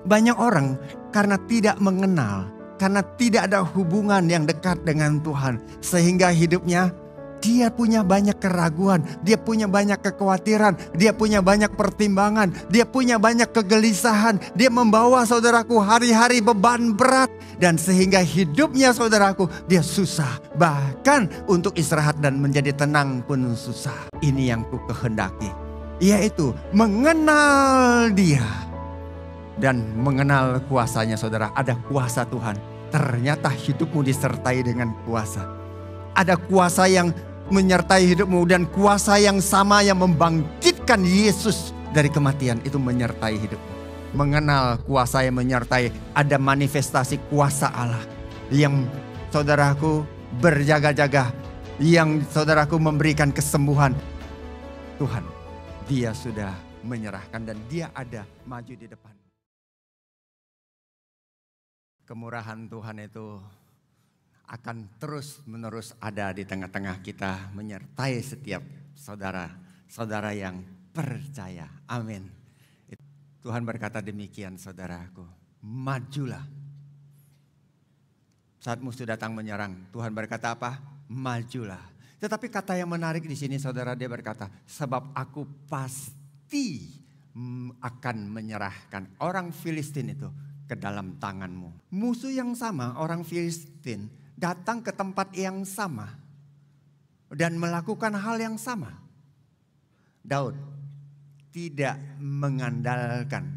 Banyak orang karena tidak mengenal, karena tidak ada hubungan yang dekat dengan Tuhan, sehingga hidupnya dia punya banyak keraguan, dia punya banyak kekhawatiran, dia punya banyak pertimbangan, dia punya banyak kegelisahan. Dia membawa saudaraku hari-hari beban berat, dan sehingga hidupnya saudaraku dia susah. Bahkan untuk istirahat dan menjadi tenang pun susah. Ini yang ku kehendaki, yaitu mengenal Dia dan mengenal kuasanya. Saudara, ada kuasa Tuhan. Ternyata hidupmu disertai dengan kuasa. Ada kuasa yang menyertai hidupmu, dan kuasa yang sama yang membangkitkan Yesus dari kematian itu menyertai hidupmu. Mengenal kuasa yang menyertai, ada manifestasi kuasa Allah yang saudaraku berjaga-jaga, yang saudaraku memberikan kesembuhan. Tuhan, Dia sudah menyerahkan dan Dia ada maju di depan. Kemurahan Tuhan itu akan terus-menerus ada di tengah-tengah kita, menyertai setiap saudara-saudara yang percaya. Amin. Tuhan berkata demikian, saudaraku, majulah. Saat musuh datang menyerang, Tuhan berkata apa? Majulah. Tetapi kata yang menarik di sini, saudara, dia berkata, sebab aku pasti akan menyerahkan orang Filistin itu ke dalam tanganmu. Musuh yang sama, orang Filistin, datang ke tempat yang sama dan melakukan hal yang sama. Daud tidak mengandalkan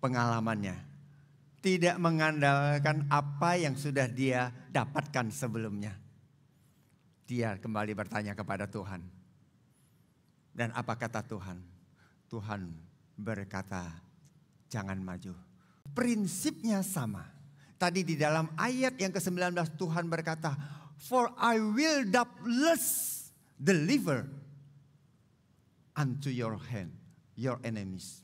pengalamannya, tidak mengandalkan apa yang sudah dia dapatkan sebelumnya. Dia kembali bertanya kepada Tuhan. Dan apa kata Tuhan? Tuhan berkata, jangan maju. Prinsipnya sama. Tadi di dalam ayat yang ke-19 Tuhan berkata, for I will doubtless deliver unto your hand, your enemies.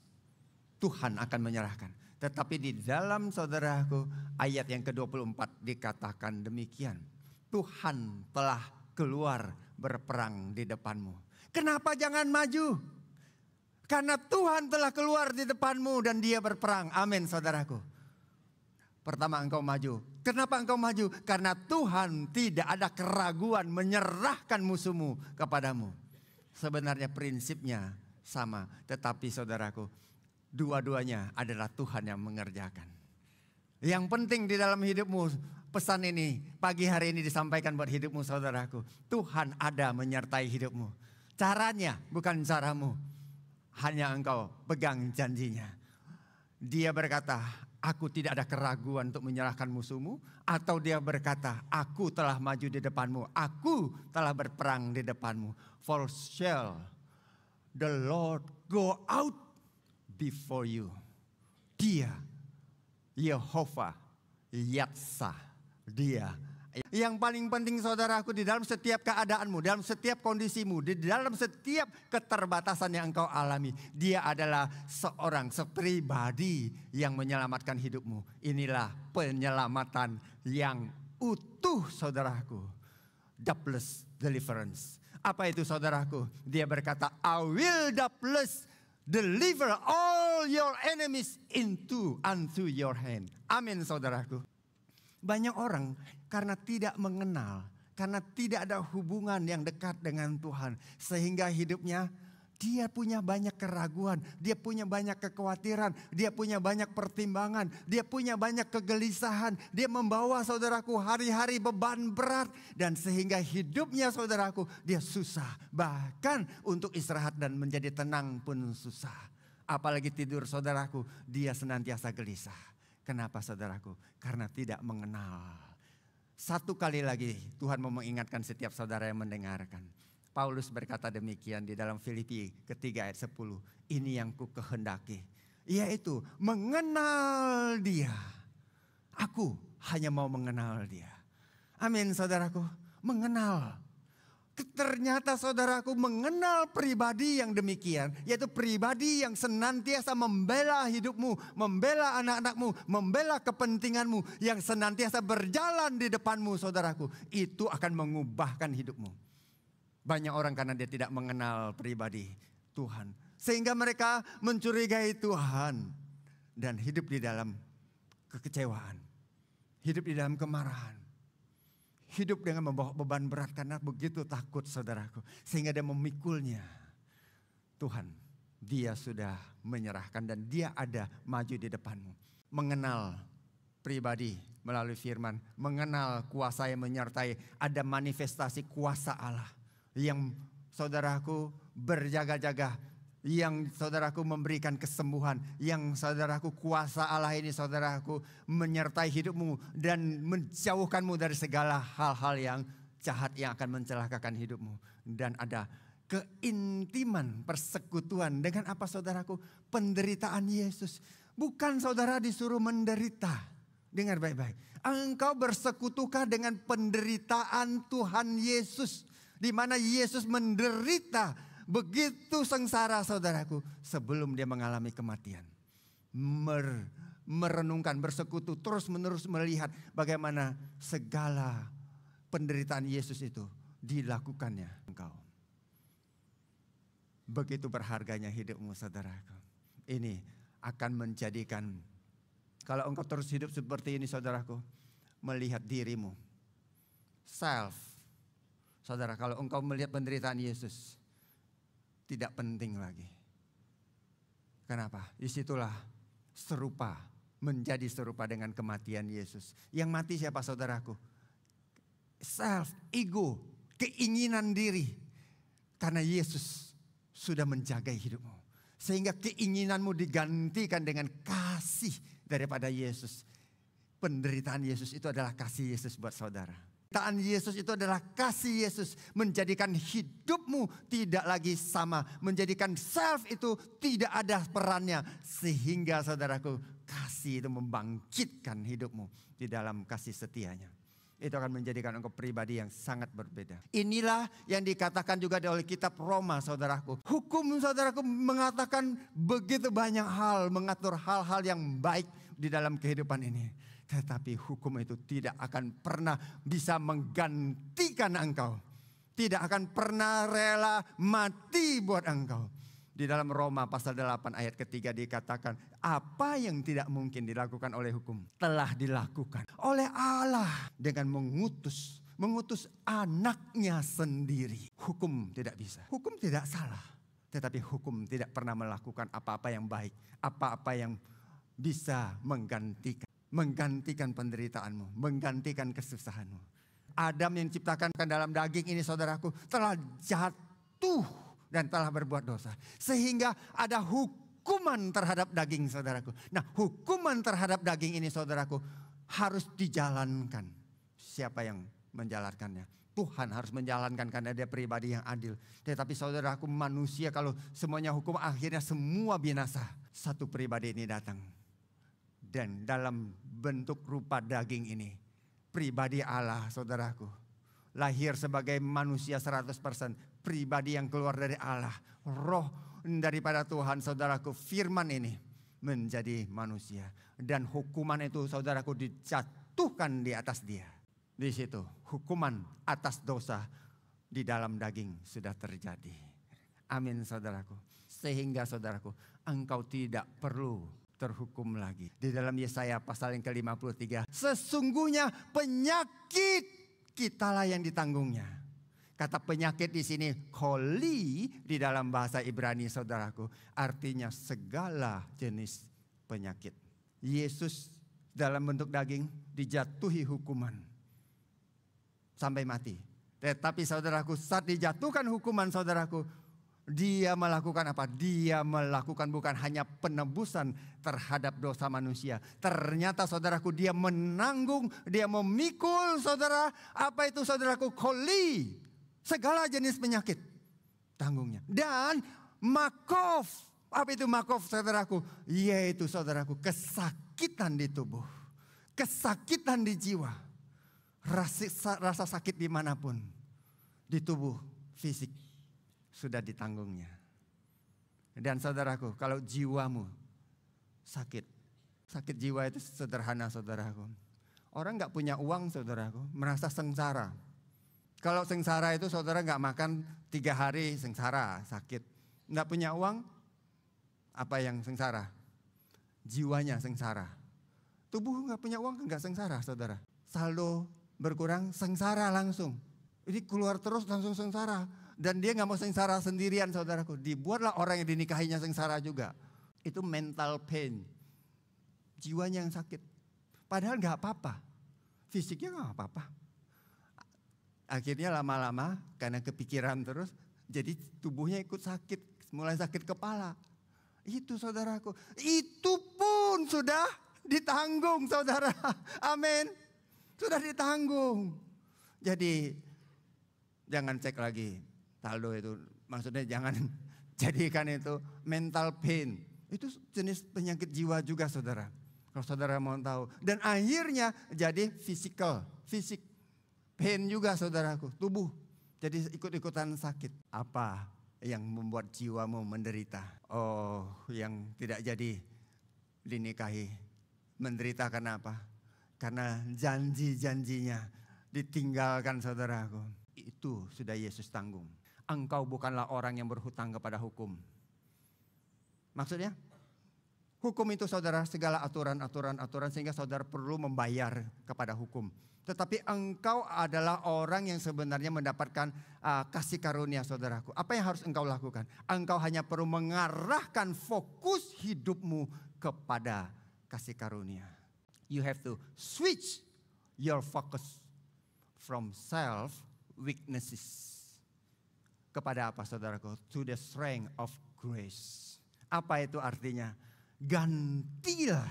Tuhan akan menyerahkan. Tetapi di dalam saudaraku ayat yang ke-24 dikatakan demikian. Tuhan telah keluar berperang di depanmu. Kenapa jangan maju? Karena Tuhan telah keluar di depanmu dan Dia berperang. Amin, saudaraku. Pertama, engkau maju. Kenapa engkau maju? Karena Tuhan tidak ada keraguan menyerahkan musuhmu kepadamu. Sebenarnya prinsipnya sama. Tetapi saudaraku, dua-duanya adalah Tuhan yang mengerjakan. Yang penting di dalam hidupmu, pesan ini pagi hari ini disampaikan buat hidupmu, saudaraku. Tuhan ada menyertai hidupmu. Caranya bukan caramu. Hanya engkau pegang janjinya. Dia berkata, aku tidak ada keraguan untuk menyerahkan musuhmu. Atau dia berkata, aku telah maju di depanmu. Aku telah berperang di depanmu. For shall the Lord go out before you. Dia, Yehovah, Yatsa, Dia. Yang paling penting saudaraku, di dalam setiap keadaanmu, dalam setiap kondisimu, di dalam setiap keterbatasan yang engkau alami, Dia adalah sepribadi yang menyelamatkan hidupmu. Inilah penyelamatan yang utuh, saudaraku. Doubtless deliverance. Apa itu, saudaraku? Dia berkata, I will doubtless deliver all your enemies unto your hand. Amin, saudaraku. Banyak orang karena tidak mengenal, karena tidak ada hubungan yang dekat dengan Tuhan, sehingga hidupnya dia punya banyak keraguan, dia punya banyak kekhawatiran, dia punya banyak pertimbangan, dia punya banyak kegelisahan. Dia membawa, saudaraku, hari-hari beban berat, dan sehingga hidupnya, saudaraku, dia susah. Bahkan untuk istirahat dan menjadi tenang pun susah. Apalagi tidur, saudaraku, dia senantiasa gelisah. Kenapa, saudaraku? Karena tidak mengenal. Satu kali lagi Tuhan mau mengingatkan setiap saudara yang mendengarkan. Paulus berkata demikian di dalam Filipi ketiga ayat 10. Ini yang ku kehendaki, yaitu mengenal Dia. Aku hanya mau mengenal Dia. Amin, saudaraku. Mengenal. Ternyata saudaraku, mengenal pribadi yang demikian, yaitu pribadi yang senantiasa membela hidupmu, membela anak-anakmu, membela kepentinganmu, yang senantiasa berjalan di depanmu, saudaraku, itu akan mengubahkan hidupmu. Banyak orang karena dia tidak mengenal pribadi Tuhan, sehingga mereka mencurigai Tuhan. dan hidup di dalam kekecewaan, hidup di dalam kemarahan, hidup dengan membawa beban berat karena begitu takut saudaraku, sehingga dia memikulnya. Tuhan, dia sudah menyerahkan dan dia ada maju di depanmu. Mengenal pribadi melalui firman, mengenal kuasa yang menyertai, ada manifestasi kuasa Allah yang saudaraku berjaga-jaga, yang saudaraku memberikan kesembuhan, yang saudaraku kuasa Allah ini saudaraku menyertai hidupmu dan menjauhkanmu dari segala hal-hal yang jahat yang akan mencelakakan hidupmu. Dan ada keintiman persekutuan dengan apa saudaraku? Penderitaan Yesus. Bukan saudara disuruh menderita. Dengar baik-baik. Engkau bersekutukah dengan penderitaan Tuhan Yesus, di mana Yesus menderita begitu sengsara saudaraku sebelum dia mengalami kematian. Merenungkan, bersekutu, terus menerus melihat bagaimana segala penderitaan Yesus itu dilakukannya engkau. Begitu berharganya hidupmu saudaraku. Ini akan menjadikan, kalau engkau terus hidup seperti ini saudaraku, melihat dirimu, self. Saudara, kalau engkau melihat penderitaan Yesus, tidak penting lagi. Kenapa? Disitulah serupa, menjadi serupa dengan kematian Yesus. Yang mati siapa saudaraku? Self, ego, keinginan diri. Karena Yesus sudah menjaga hidupmu. Sehingga keinginanmu digantikan dengan kasih daripada Yesus. Penderitaan Yesus itu adalah kasih Yesus buat saudara. Penderitaan Yesus itu adalah kasih Yesus. Menjadikan hidupmu tidak lagi sama. Menjadikan self itu tidak ada perannya. Sehingga saudaraku, kasih itu membangkitkan hidupmu di dalam kasih setianya. Itu akan menjadikan engkau pribadi yang sangat berbeda. Inilah yang dikatakan juga oleh kitab Roma saudaraku. Hukum saudaraku mengatakan begitu banyak hal, mengatur hal-hal yang baik di dalam kehidupan ini. Tetapi hukum itu tidak akan pernah bisa menggantikan engkau. Tidak akan pernah rela mati buat engkau. Di dalam Roma pasal 8 ayat ketiga dikatakan, apa yang tidak mungkin dilakukan oleh hukum telah dilakukan oleh Allah dengan mengutus anaknya sendiri. Hukum tidak bisa, hukum tidak salah, tetapi hukum tidak pernah melakukan apa-apa yang baik, apa-apa yang bisa menggantikan penderitaanmu, menggantikan kesusahanmu. Adam yang diciptakan dalam daging ini saudaraku telah jatuh dan telah berbuat dosa. Sehingga ada hukuman terhadap daging saudaraku. Nah, hukuman terhadap daging ini saudaraku harus dijalankan. Siapa yang menjalankannya? Tuhan harus menjalankan karena dia pribadi yang adil. Tetapi saudaraku, manusia kalau semuanya hukum akhirnya semua binasa. Satu pribadi ini datang. Dan dalam bentuk rupa daging ini, pribadi Allah saudaraku. Lahir sebagai manusia 100%. Pribadi yang keluar dari Allah, roh daripada Tuhan saudaraku, firman ini menjadi manusia. Dan hukuman itu saudaraku dijatuhkan di atas dia. Di situ hukuman atas dosa di dalam daging sudah terjadi. Amin saudaraku. Sehingga saudaraku, engkau tidak perlu terhukum lagi. Di dalam Yesaya pasal yang ke-53, sesungguhnya penyakit kitalah yang ditanggungnya. Kata penyakit di sini koli di dalam bahasa Ibrani saudaraku, artinya segala jenis penyakit. Yesus dalam bentuk daging dijatuhi hukuman sampai mati. Tetapi saudaraku, saat dijatuhkan hukuman saudaraku, dia melakukan apa? Dia melakukan bukan hanya penebusan terhadap dosa manusia. Ternyata saudaraku, dia menanggung, dia memikul saudara. Apa itu saudaraku? Koli. Segala jenis penyakit tanggungnya. Dan makov. Apa itu makov saudaraku? Yaitu saudaraku kesakitan di tubuh. Kesakitan di jiwa. Rasa sakit dimanapun. Di tubuh fisik. Sudah ditanggungnya. Dan saudaraku, kalau jiwamu sakit. Sakit jiwa itu sederhana saudaraku. Orang gak punya uang saudaraku, merasa sengsara. Kalau sengsara itu saudara gak makan 3 hari sengsara, sakit. Gak punya uang, apa yang sengsara? jiwanya sengsara. Tubuh nggak punya uang nggak sengsara, saudara. Saldo berkurang, sengsara langsung. Ini keluar terus langsung sengsara. Dan dia nggak mau sengsara sendirian, saudaraku. Dibuatlah orang yang dinikahinya sengsara juga. Itu mental pain. Jiwanya yang sakit. Padahal nggak apa-apa. Fisiknya nggak apa-apa. Akhirnya lama-lama karena kepikiran terus, jadi tubuhnya ikut sakit. Mulai sakit kepala. Itu saudaraku. Itu pun sudah ditanggung, saudara. Amin. Sudah ditanggung. Jadi jangan cek lagi saldo itu. Maksudnya jangan jadikan itu mental pain. Itu jenis penyakit jiwa juga, saudara. Kalau saudara mau tahu. Dan akhirnya jadi fisik pain juga, saudaraku. Tubuh jadi ikut-ikutan sakit. Apa yang membuat jiwamu menderita? Oh, yang tidak jadi dinikahi. Menderita karena apa? Karena janji-janjinya ditinggalkan, saudaraku. Itu sudah Yesus tanggung. Engkau bukanlah orang yang berhutang kepada hukum. Maksudnya? Hukum itu, saudara, segala aturan sehingga saudara perlu membayar kepada hukum. Tetapi engkau adalah orang yang sebenarnya mendapatkan kasih karunia, saudaraku. Apa yang harus engkau lakukan? Engkau hanya perlu mengarahkan fokus hidupmu kepada kasih karunia. You have to switch your focus from self weaknesses. Kepada apa, saudaraku? To the strength of grace. Apa itu artinya? Gantilah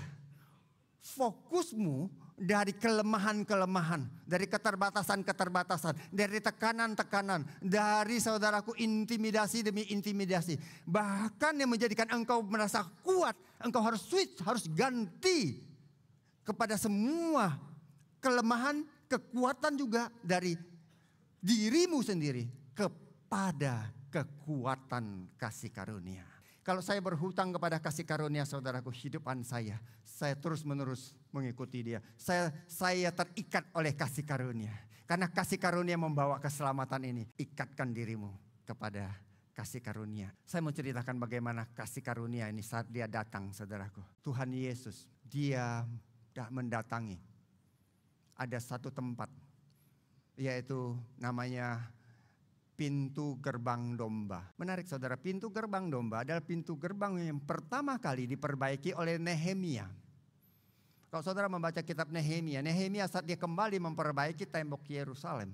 fokusmu dari kelemahan-kelemahan, dari keterbatasan-keterbatasan, dari tekanan-tekanan, dari, saudaraku, intimidasi demi intimidasi. Bahkan yang menjadikan engkau merasa kuat, engkau harus switch, harus ganti kepada semua kelemahan, kekuatan juga dari dirimu sendiri kepada kekuatan kasih karunia. Kalau saya berhutang kepada kasih karunia, saudaraku, hidupan saya terus menerus mengikuti dia. Saya terikat oleh kasih karunia. Karena kasih karunia membawa keselamatan ini. Ikatkan dirimu kepada kasih karunia. Saya mau ceritakan bagaimana kasih karunia ini saat dia datang, saudaraku. Tuhan Yesus, dia mendatangi. Ada satu tempat, yaitu namanya pintu gerbang domba. Menarik, saudara, pintu gerbang domba adalah pintu gerbang yang pertama kali diperbaiki oleh Nehemia. Kalau saudara membaca kitab Nehemia saat dia kembali memperbaiki tembok Yerusalem,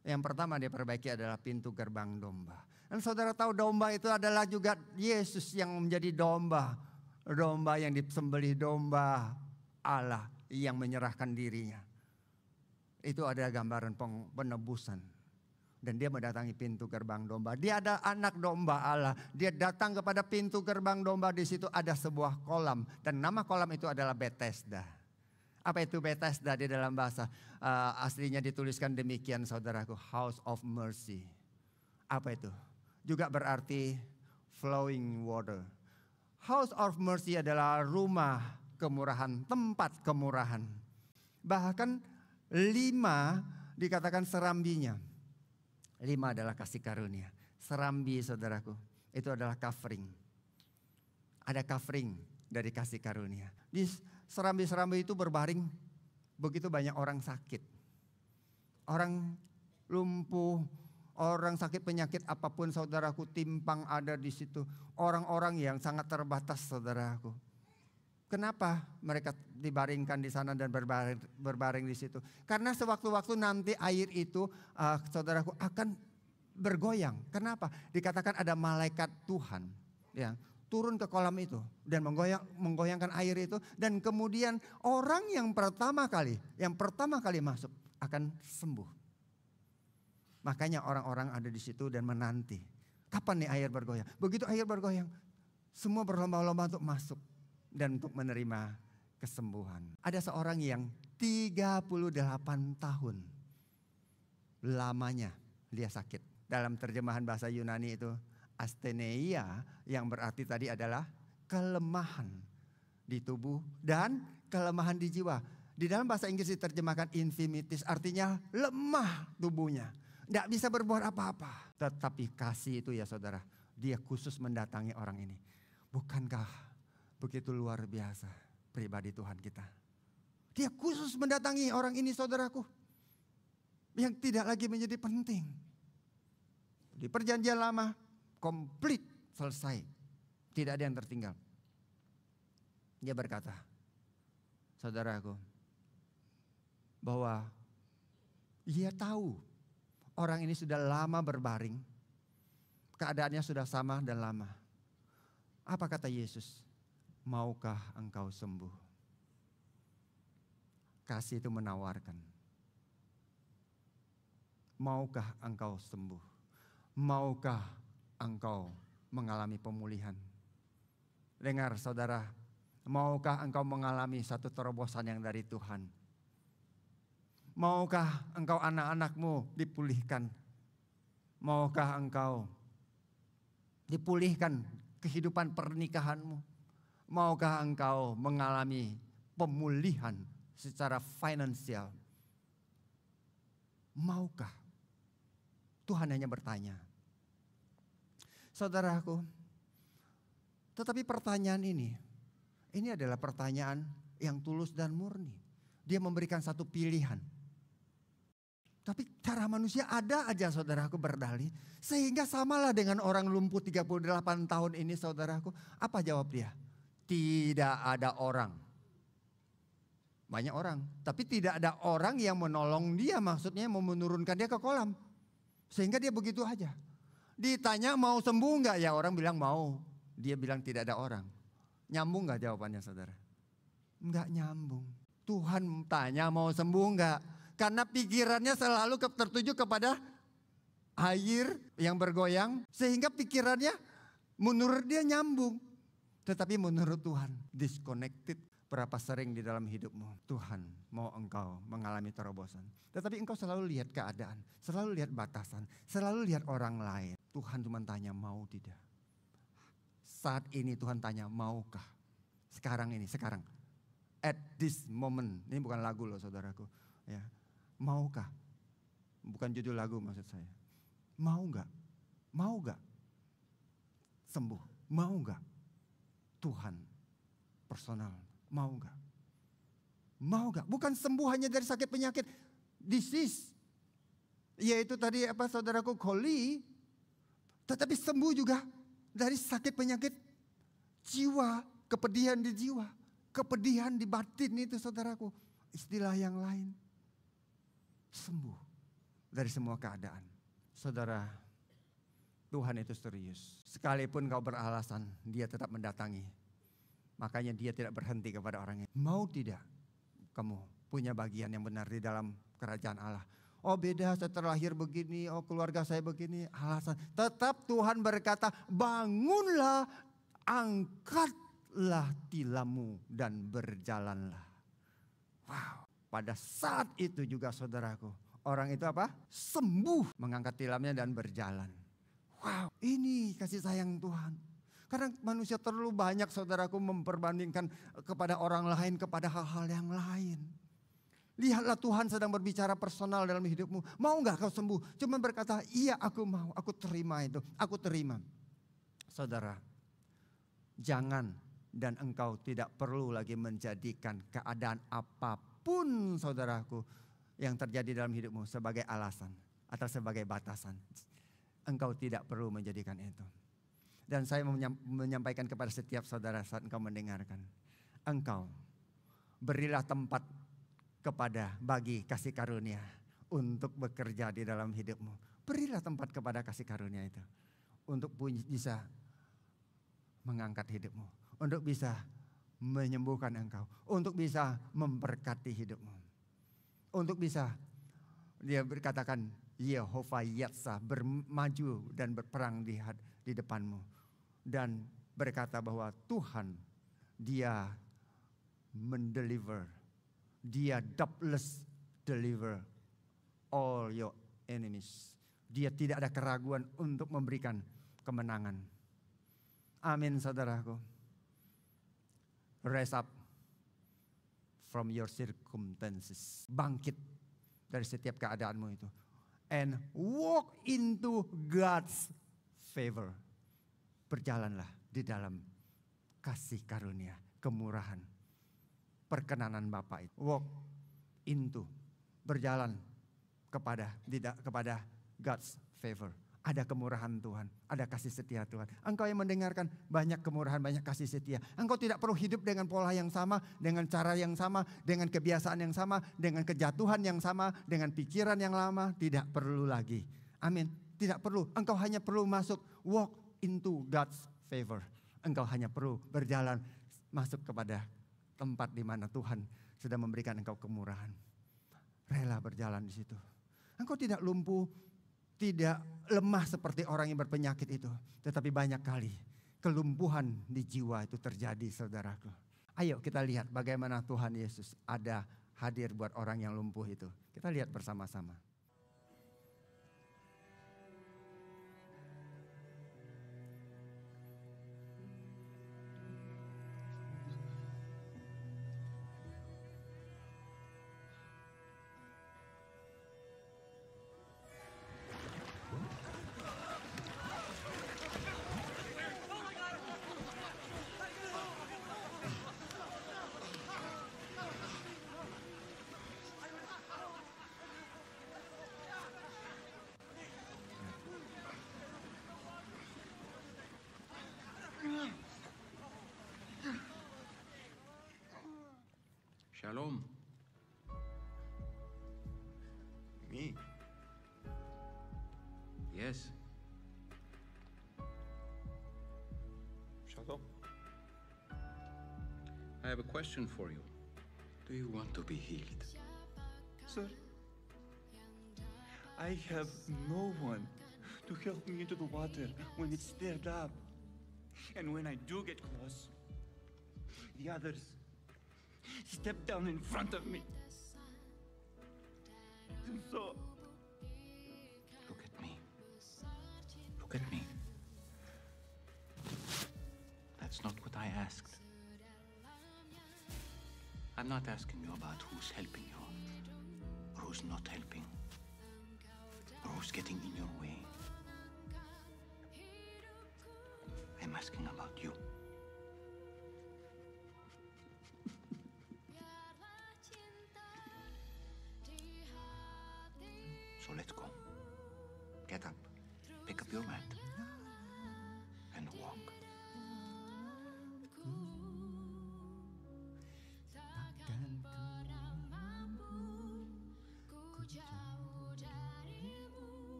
yang pertama dia perbaiki adalah pintu gerbang domba. Dan saudara tahu domba itu adalah juga Yesus yang menjadi domba. Domba yang disembelih, domba Allah yang menyerahkan dirinya. Itu adalah gambaran penebusan. Dan dia mendatangi pintu gerbang domba. Dia ada anak domba Allah. Dia datang kepada pintu gerbang domba. Di situ ada sebuah kolam. Dan nama kolam itu adalah Bethesda. Apa itu Bethesda di dalam bahasa aslinya dituliskan demikian, saudaraku. House of Mercy. Apa itu? Juga berarti flowing water. House of Mercy adalah rumah kemurahan, tempat kemurahan. Bahkan 5 dikatakan serambinya. 5 adalah kasih karunia. Serambi, saudaraku, itu adalah covering. Ada covering dari kasih karunia. Di serambi-serambi itu berbaring begitu banyak orang sakit. Orang lumpuh, orang sakit penyakit apapun, saudaraku, timpang ada di situ. Orang-orang yang sangat terbatas, saudaraku. Kenapa mereka dibaringkan di sana dan berbaring di situ? Karena sewaktu-waktu nanti air itu, saudaraku, akan bergoyang. Kenapa? Dikatakan ada malaikat Tuhan yang turun ke kolam itu dan menggoyangkan air itu. Dan kemudian orang yang pertama kali masuk akan sembuh. Makanya orang-orang ada di situ dan menanti. Kapan nih air bergoyang? Begitu air bergoyang, semua berlomba-lomba untuk masuk dan untuk menerima kesembuhan. Ada seorang yang 38 tahun lamanya dia sakit. Dalam terjemahan bahasa Yunani itu asthenia, yang berarti tadi adalah kelemahan di tubuh dan kelemahan di jiwa. Di dalam bahasa Inggris diterjemahkan infirmities, artinya lemah tubuhnya. Tidak bisa berbuat apa-apa. Tetapi kasih itu, ya saudara, dia khusus mendatangi orang ini. Bukankah Begitu luar biasa pribadi Tuhan kita. Dia khusus mendatangi orang ini, saudaraku, yang tidak lagi menjadi penting. Di perjanjian lama komplit selesai. Tidak ada yang tertinggal. Dia berkata, saudaraku, bahwa dia tahu orang ini sudah lama berbaring. Keadaannya sudah sama dan lama. Apa kata Yesus? Maukah engkau sembuh? Kasih itu menawarkan. Maukah engkau sembuh? Maukah engkau mengalami pemulihan? Dengar saudara, maukah engkau mengalami satu terobosan yang dari Tuhan? Maukah engkau anak-anakmu dipulihkan? Maukah engkau dipulihkan kehidupan pernikahanmu? Maukah engkau mengalami pemulihan secara finansial? Maukah? Tuhan hanya bertanya. Saudaraku, tetapi pertanyaan ini adalah pertanyaan yang tulus dan murni. Dia memberikan satu pilihan. Tapi cara manusia ada aja saudaraku berdalih. Sehingga samalah dengan orang lumpuh 38 tahun ini saudaraku. Apa jawab dia? Tidak ada orang. Banyak orang. Tapi tidak ada orang yang menolong dia. Maksudnya mau menurunkan dia ke kolam. Sehingga dia begitu aja. Ditanya mau sembuh enggak? Ya orang bilang mau. Dia bilang tidak ada orang. Nyambung enggak jawabannya saudara? Enggak nyambung. Tuhan tanya mau sembuh enggak? Karena pikirannya selalu tertuju kepada air yang bergoyang. Sehingga pikirannya menurut dia nyambung. Tetapi menurut Tuhan disconnected. Berapa sering di dalam hidupmu Tuhan mau engkau mengalami terobosan. Tetapi engkau selalu lihat keadaan. Selalu lihat batasan. Selalu lihat orang lain. Tuhan cuma tanya mau tidak. Saat ini Tuhan tanya maukah. Sekarang ini, sekarang. At this moment. Ini bukan lagu loh saudaraku. Ya. Maukah? Bukan judul lagu maksud saya. Mau gak? Mau gak? Sembuh. Mau gak? Tuhan personal. Mau gak? Mau gak? Bukan sembuh hanya dari sakit penyakit. Disease. Yaitu tadi apa saudaraku koli. Tetapi sembuh juga dari sakit penyakit jiwa. Kepedihan di jiwa. Kepedihan di batin itu saudaraku. Istilah yang lain. Sembuh dari semua keadaan. Saudara, Tuhan itu serius. Sekalipun kau beralasan, dia tetap mendatangi. Makanya dia tidak berhenti kepada orangnya. Mau tidak kamu punya bagian yang benar di dalam kerajaan Allah? Oh beda, saya terlahir begini, oh keluarga saya begini, alasan. Tetap Tuhan berkata, bangunlah, angkatlah tilammu dan berjalanlah. Wow, pada saat itu juga saudaraku, orang itu apa? Sembuh, mengangkat tilamnya dan berjalan. Wow, ini kasih sayang Tuhan. Karena manusia terlalu banyak saudaraku memperbandingkan kepada orang lain, kepada hal-hal yang lain. Lihatlah Tuhan sedang berbicara personal dalam hidupmu. Mau gak kau sembuh? Cuma berkata, iya aku mau, aku terima itu, aku terima. Saudara, jangan dan engkau tidak perlu lagi menjadikan keadaan apapun saudaraku yang terjadi dalam hidupmu sebagai alasan atau sebagai batasan. Engkau tidak perlu menjadikan itu. Dan saya menyampaikan kepada setiap saudara saat engkau mendengarkan. Engkau berilah tempat bagi kasih karunia untuk bekerja di dalam hidupmu. Berilah tempat kepada kasih karunia itu. Untuk bisa mengangkat hidupmu. Untuk bisa menyembuhkan engkau. Untuk bisa memberkati hidupmu. Untuk bisa dia berkatakan Yehovah Yatsa bermaju dan berperang di depanmu. Dan berkata bahwa Tuhan dia mendeliver. Dia doubtless deliver all your enemies. Dia tidak ada keraguan untuk memberikan kemenangan. Amin saudaraku. Rise up from your circumstances. Bangkit dari setiap keadaanmu itu. And walk into God's favor. Berjalanlah di dalam kasih karunia, kemurahan, perkenanan Bapa itu. Walk into, berjalan kepada God's favor. Ada kemurahan Tuhan, ada kasih setia Tuhan. Engkau yang mendengarkan banyak kemurahan, banyak kasih setia. Engkau tidak perlu hidup dengan pola yang sama, dengan cara yang sama, dengan kebiasaan yang sama, dengan kejatuhan yang sama, dengan pikiran yang lama. Tidak perlu lagi. Amin. Tidak perlu. Engkau hanya perlu masuk, walk into God's favor. Engkau hanya perlu berjalan masuk kepada tempat di mana Tuhan sudah memberikan engkau kemurahan. Rela berjalan di situ. Engkau tidak lumpuh, tidak lemah seperti orang yang berpenyakit itu. Tetapi banyak kali kelumpuhan di jiwa itu terjadi, saudaraku. Ayo kita lihat bagaimana Tuhan Yesus ada hadir buat orang yang lumpuh itu. Kita lihat bersama-sama. Shalom. Me? Yes. Shalom. I have a question for you. Do you want to be healed? Sir, I have no one to help me into the water when it's stirred up. And when I do get close, the others step down in front of me. And so, Look at me. Look at me. That's not what I asked. I'm not asking you about who's helping you or who's not helping or who's getting in your way. I'm asking about you. So let's go. Get up. Pick up your mat. And walk.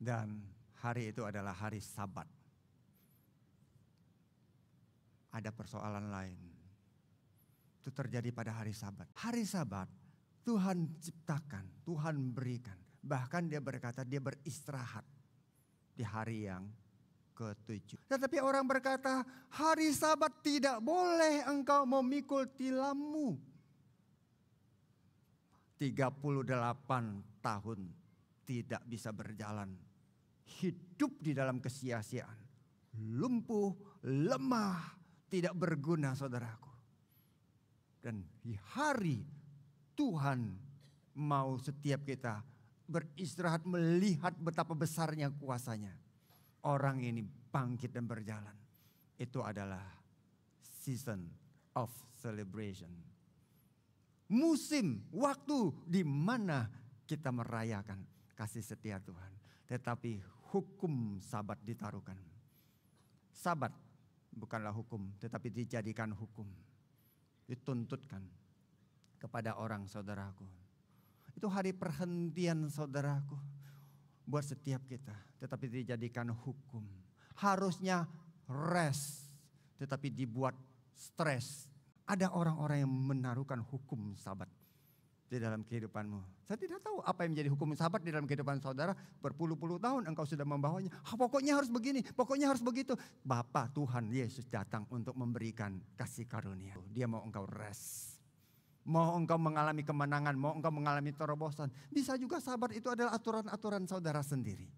Dan hari itu adalah hari Sabat. Ada persoalan lain. Itu terjadi pada hari Sabat. Hari Sabat Tuhan ciptakan, Tuhan berikan. Bahkan dia berkata dia beristirahat di hari yang ke-7. Tetapi orang berkata hari Sabat tidak boleh engkau memikul tilammu. 38 tahun tidak bisa berjalan. Hidup di dalam kesia-siaan. Lumpuh, lemah, tidak berguna saudaraku. Dan di hari Tuhan mau setiap kita beristirahat melihat betapa besarnya kuasanya. Orang ini bangkit dan berjalan. Itu adalah season of celebration. Musim, waktu di mana kita merayakan kasih setia Tuhan. Tetapi hukum Sabat ditaruhkan. Sabat bukanlah hukum, tetapi dijadikan hukum. Dituntutkan kepada orang saudaraku. Itu hari perhentian saudaraku buat setiap kita. Tetapi dijadikan hukum. Harusnya rest, tetapi dibuat stres. Ada orang-orang yang menaruhkan hukum Sabat. di dalam kehidupanmu. Saya tidak tahu apa yang menjadi hukum sabat di dalam kehidupan saudara. Berpuluh-puluh tahun engkau sudah membawanya. Pokoknya harus begini, pokoknya harus begitu. Bapa Tuhan Yesus datang untuk memberikan kasih karunia. Dia mau engkau rest. Mau engkau mengalami kemenangan, mau engkau mengalami terobosan. Bisa juga sabat itu adalah aturan-aturan saudara sendiri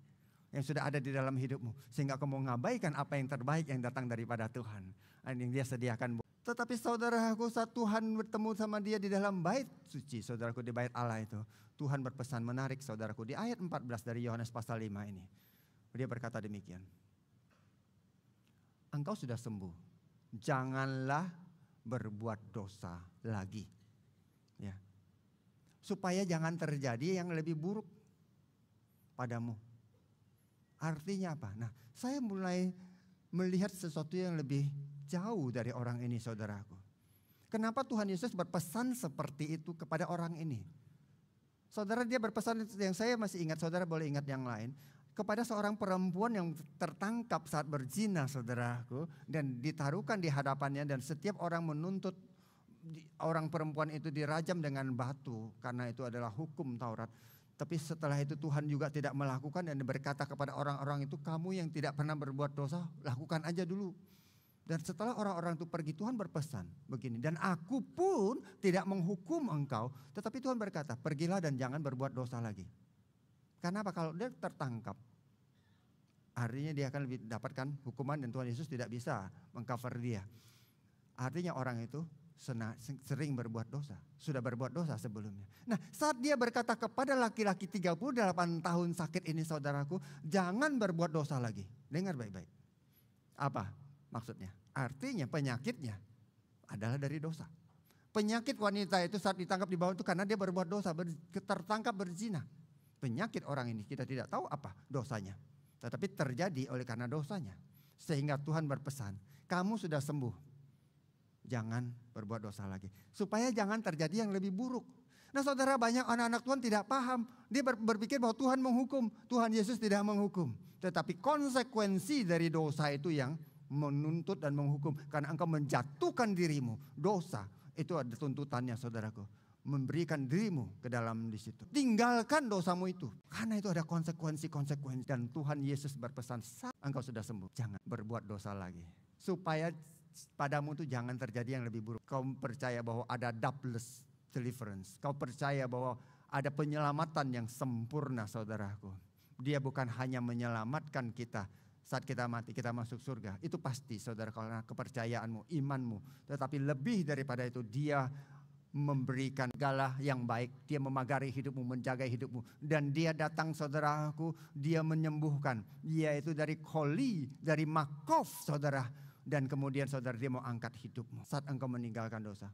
yang sudah ada di dalam hidupmu. Sehingga engkau mau mengabaikan apa yang terbaik yang datang daripada Tuhan. Yang dia sediakan. Tetapi saudaraku, saat Tuhan bertemu sama dia di dalam bait suci, saudaraku, di bait Allah itu, Tuhan berpesan menarik, saudaraku, di ayat 14 dari Yohanes pasal 5 ini. Dia berkata demikian. Engkau sudah sembuh. Janganlah berbuat dosa lagi. Ya. Supaya jangan terjadi yang lebih buruk padamu. Artinya apa? Nah, saya mulai melihat sesuatu yang lebih jauh dari orang ini, saudaraku. Kenapa Tuhan Yesus berpesan seperti itu kepada orang ini? Saudara, dia berpesan yang saya masih ingat, saudara boleh ingat yang lain. Kepada seorang perempuan yang tertangkap saat berzina, saudaraku. Dan ditaruhkan di hadapannya dan setiap orang menuntut orang perempuan itu dirajam dengan batu. Karena itu adalah hukum Taurat. Tapi setelah itu Tuhan juga tidak melakukan dan berkata kepada orang-orang itu, kamu yang tidak pernah berbuat dosa, lakukan aja dulu. Dan setelah orang-orang itu pergi, Tuhan berpesan begini. Dan aku pun tidak menghukum engkau. Tetapi Tuhan berkata, pergilah dan jangan berbuat dosa lagi. Karena apa? Kalau dia tertangkap, artinya dia akan lebih dapatkan hukuman dan Tuhan Yesus tidak bisa mengcover dia. Artinya orang itu sering berbuat dosa. Sudah berbuat dosa sebelumnya. Nah, saat dia berkata kepada laki-laki 38 tahun sakit ini, saudaraku, jangan berbuat dosa lagi. Dengar baik-baik. Apa maksudnya? Artinya penyakitnya adalah dari dosa. Penyakit wanita itu saat ditangkap di bawah itu karena dia berbuat dosa, tertangkap berzina. Penyakit orang ini kita tidak tahu apa dosanya. Tetapi terjadi oleh karena dosanya. Sehingga Tuhan berpesan, kamu sudah sembuh. Jangan berbuat dosa lagi. Supaya jangan terjadi yang lebih buruk. Nah, saudara, banyak anak-anak Tuhan tidak paham. Dia berpikir bahwa Tuhan menghukum. Tuhan Yesus tidak menghukum. Tetapi konsekuensi dari dosa itu yang menuntut dan menghukum. Karena engkau menjatuhkan dirimu. Dosa itu ada tuntutannya, saudaraku. Memberikan dirimu ke dalam di situ. Tinggalkan dosamu itu. Karena itu ada konsekuensi-konsekuensi. Dan Tuhan Yesus berpesan, engkau sudah sembuh. Jangan berbuat dosa lagi. Supaya padamu itu jangan terjadi yang lebih buruk. Kau percaya bahwa ada doubles deliverance. Kau percaya bahwa ada penyelamatan yang sempurna, saudaraku. Dia bukan hanya menyelamatkan kita saat kita mati, kita masuk surga. Itu pasti, saudara, karena kepercayaanmu, imanmu. Tetapi lebih daripada itu, dia memberikan segala yang baik. Dia memagari hidupmu, menjaga hidupmu. Dan dia datang, saudaraku, dia menyembuhkan. Yaitu dari koli, dari makov, saudara. Dan kemudian saudara, dia mau angkat hidupmu. Saat engkau meninggalkan dosa,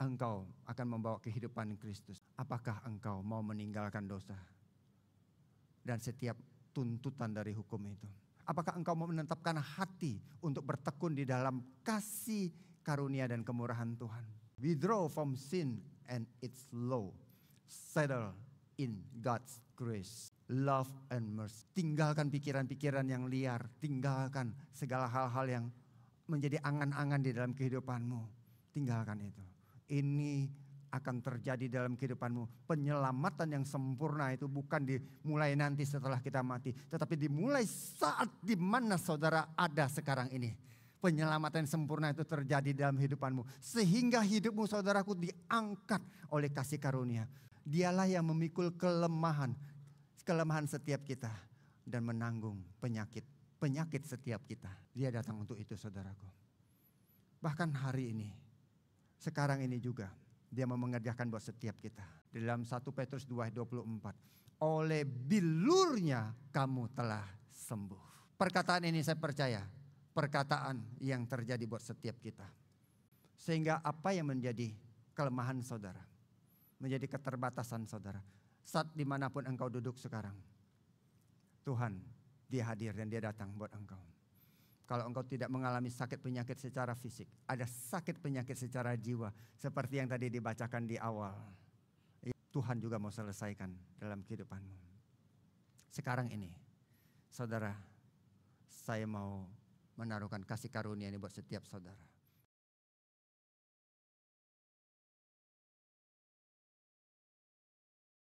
engkau akan membawa kehidupan Kristus. Apakah engkau mau meninggalkan dosa? Dan setiap tuntutan dari hukum itu. Apakah engkau mau menetapkan hati untuk bertekun di dalam kasih karunia dan kemurahan Tuhan? Withdraw from sin and its law. Settle in God's grace. Love and mercy. Tinggalkan pikiran-pikiran yang liar. Tinggalkan segala hal-hal yang menjadi angan-angan di dalam kehidupanmu. Tinggalkan itu. Ini akan terjadi dalam kehidupanmu. Penyelamatan yang sempurna itu bukan dimulai nanti setelah kita mati. Tetapi dimulai saat dimana saudara ada sekarang ini. Penyelamatan yang sempurna itu terjadi dalam hidupanmu. Sehingga hidupmu, saudaraku, diangkat oleh kasih karunia. Dialah yang memikul kelemahan setiap kita. Dan menanggung penyakit setiap kita. Dia datang untuk itu, saudaraku. Bahkan hari ini, sekarang ini juga, dia mau mengerjakan buat setiap kita. Dalam 1 Petrus 2:24. Oleh bilurnya kamu telah sembuh. Perkataan ini saya percaya, perkataan yang terjadi buat setiap kita. Sehingga apa yang menjadi kelemahan saudara, menjadi keterbatasan saudara, saat dimanapun engkau duduk sekarang, Tuhan, dia hadir dan dia datang buat engkau. Kalau engkau tidak mengalami sakit penyakit secara fisik, ada sakit penyakit secara jiwa. Seperti yang tadi dibacakan di awal. Tuhan juga mau selesaikan dalam kehidupanmu. Sekarang ini, saudara, saya mau menaruhkan kasih karunia ini buat setiap saudara.